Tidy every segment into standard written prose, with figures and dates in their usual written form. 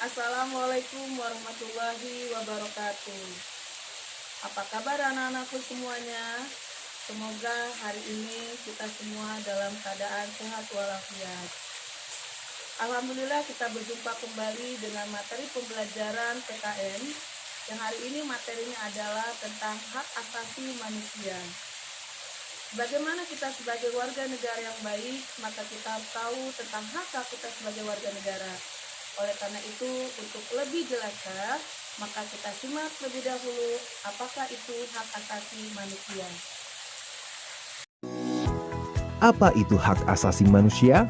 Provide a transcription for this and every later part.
Assalamualaikum warahmatullahi wabarakatuh. Apa kabar anak-anakku semuanya? Semoga hari ini kita semua dalam keadaan sehat walafiat. Alhamdulillah kita berjumpa kembali dengan materi pembelajaran PKN yang hari ini materinya adalah tentang hak asasi manusia. Bagaimana kita sebagai warga negara yang baik, maka kita tahu tentang hak-hak kita sebagai warga negara. Oleh karena itu, untuk lebih jelasnya, maka kita simak lebih dahulu apakah itu hak asasi manusia. Apa itu hak asasi manusia?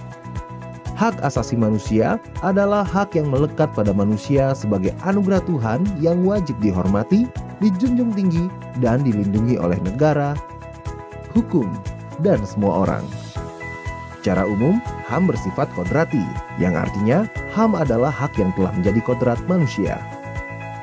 Hak asasi manusia adalah hak yang melekat pada manusia sebagai anugerah Tuhan yang wajib dihormati, dijunjung tinggi, dan dilindungi oleh negara, hukum, dan semua orang. Secara umum, HAM bersifat kodrati, yang artinya HAM adalah hak yang telah menjadi kodrat manusia.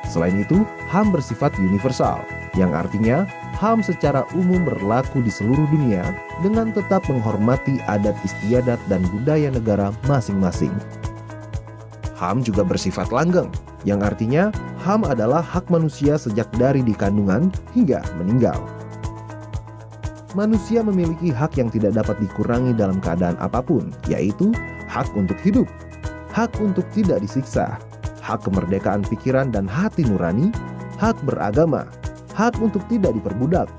Selain itu, HAM bersifat universal, yang artinya HAM secara umum berlaku di seluruh dunia dengan tetap menghormati adat istiadat dan budaya negara masing-masing. HAM juga bersifat langgeng, yang artinya HAM adalah hak manusia sejak dari dikandungan hingga meninggal. Manusia memiliki hak yang tidak dapat dikurangi dalam keadaan apapun, yaitu hak untuk hidup, hak untuk tidak disiksa, hak kemerdekaan pikiran dan hati nurani, hak beragama, hak untuk tidak diperbudak,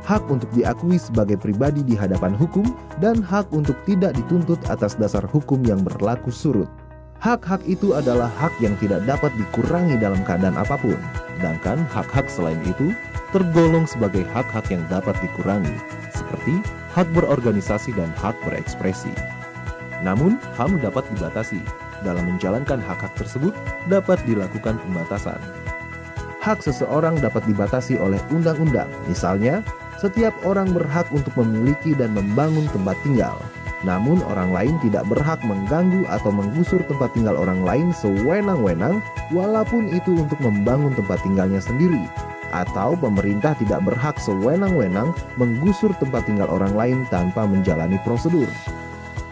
hak untuk diakui sebagai pribadi di hadapan hukum, dan hak untuk tidak dituntut atas dasar hukum yang berlaku surut. Hak-hak itu adalah hak yang tidak dapat dikurangi dalam keadaan apapun, sedangkan hak-hak selain itu tergolong sebagai hak-hak yang dapat dikurangi, seperti hak berorganisasi dan hak berekspresi. Namun, HAM dapat dibatasi. Dalam menjalankan hak-hak tersebut, dapat dilakukan pembatasan. Hak seseorang dapat dibatasi oleh undang-undang. Misalnya, setiap orang berhak untuk memiliki dan membangun tempat tinggal. Namun, orang lain tidak berhak mengganggu atau menggusur tempat tinggal orang lain sewenang-wenang, walaupun itu untuk membangun tempat tinggalnya sendiri. Atau pemerintah tidak berhak sewenang-wenang menggusur tempat tinggal orang lain tanpa menjalani prosedur.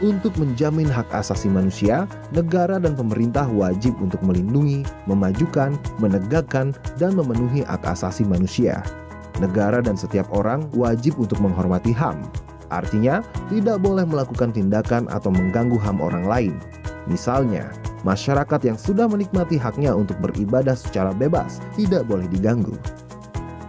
Untuk menjamin hak asasi manusia, negara dan pemerintah wajib untuk melindungi, memajukan, menegakkan, dan memenuhi hak asasi manusia. Negara dan setiap orang wajib untuk menghormati HAM. Artinya, tidak boleh melakukan tindakan atau mengganggu HAM orang lain. Misalnya, masyarakat yang sudah menikmati haknya untuk beribadah secara bebas tidak boleh diganggu.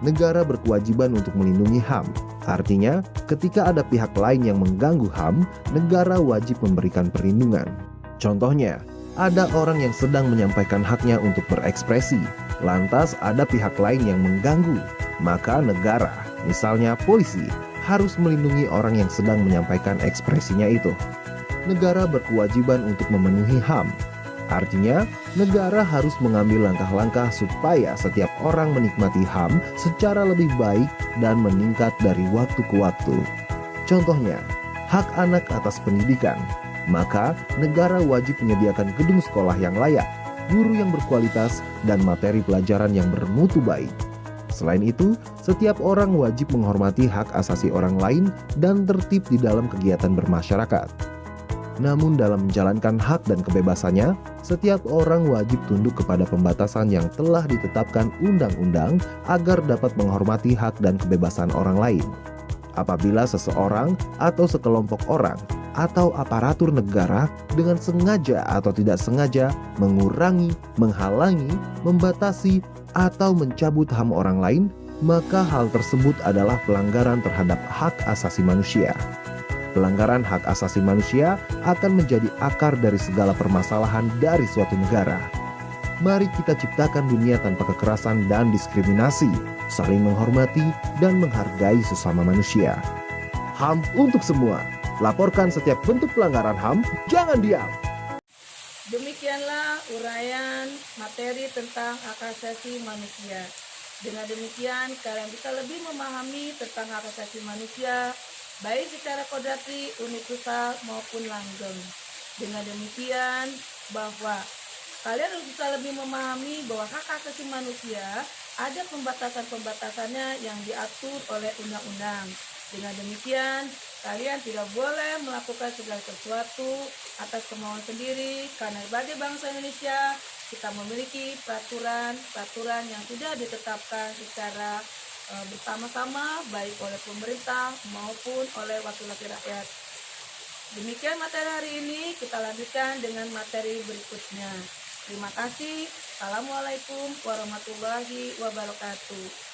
Negara berkewajiban untuk melindungi HAM. Artinya, ketika ada pihak lain yang mengganggu HAM, negara wajib memberikan perlindungan. Contohnya, ada orang yang sedang menyampaikan haknya untuk berekspresi, lantas ada pihak lain yang mengganggu, maka negara, misalnya polisi, harus melindungi orang yang sedang menyampaikan ekspresinya itu. Negara berkewajiban untuk memenuhi HAM. Artinya, negara harus mengambil langkah-langkah supaya setiap orang menikmati HAM secara lebih baik dan meningkat dari waktu ke waktu. Contohnya, hak anak atas pendidikan. Maka, negara wajib menyediakan gedung sekolah yang layak, guru yang berkualitas, dan materi pelajaran yang bermutu baik. Selain itu, setiap orang wajib menghormati hak asasi orang lain dan tertib di dalam kegiatan bermasyarakat. Namun dalam menjalankan hak dan kebebasannya, setiap orang wajib tunduk kepada pembatasan yang telah ditetapkan undang-undang agar dapat menghormati hak dan kebebasan orang lain. Apabila seseorang atau sekelompok orang atau aparatur negara dengan sengaja atau tidak sengaja mengurangi, menghalangi, membatasi, atau mencabut HAM orang lain, maka hal tersebut adalah pelanggaran terhadap hak asasi manusia. Pelanggaran hak asasi manusia akan menjadi akar dari segala permasalahan dari suatu negara. Mari kita ciptakan dunia tanpa kekerasan dan diskriminasi, saling menghormati dan menghargai sesama manusia. HAM untuk semua. Laporkan setiap bentuk pelanggaran HAM, jangan diam. Demikianlah uraian materi tentang hak asasi manusia. Dengan demikian, kalian bisa lebih memahami tentang hak asasi manusia, baik secara kodrati, universal maupun langgeng. Dengan demikian, bahwa kalian harus bisa lebih memahami bahwa hak asasi manusia ada pembatasan-pembatasannya yang diatur oleh undang-undang. Dengan demikian, kalian tidak boleh melakukan segala sesuatu atas kemauan sendiri, karena sebagai bangsa Indonesia, kita memiliki peraturan yang sudah ditetapkan secara bersama-sama baik oleh pemerintah maupun oleh wakil-wakil rakyat. Demikian materi hari ini, kita lanjutkan dengan materi berikutnya. Terima kasih. Assalamualaikum warahmatullahi wabarakatuh.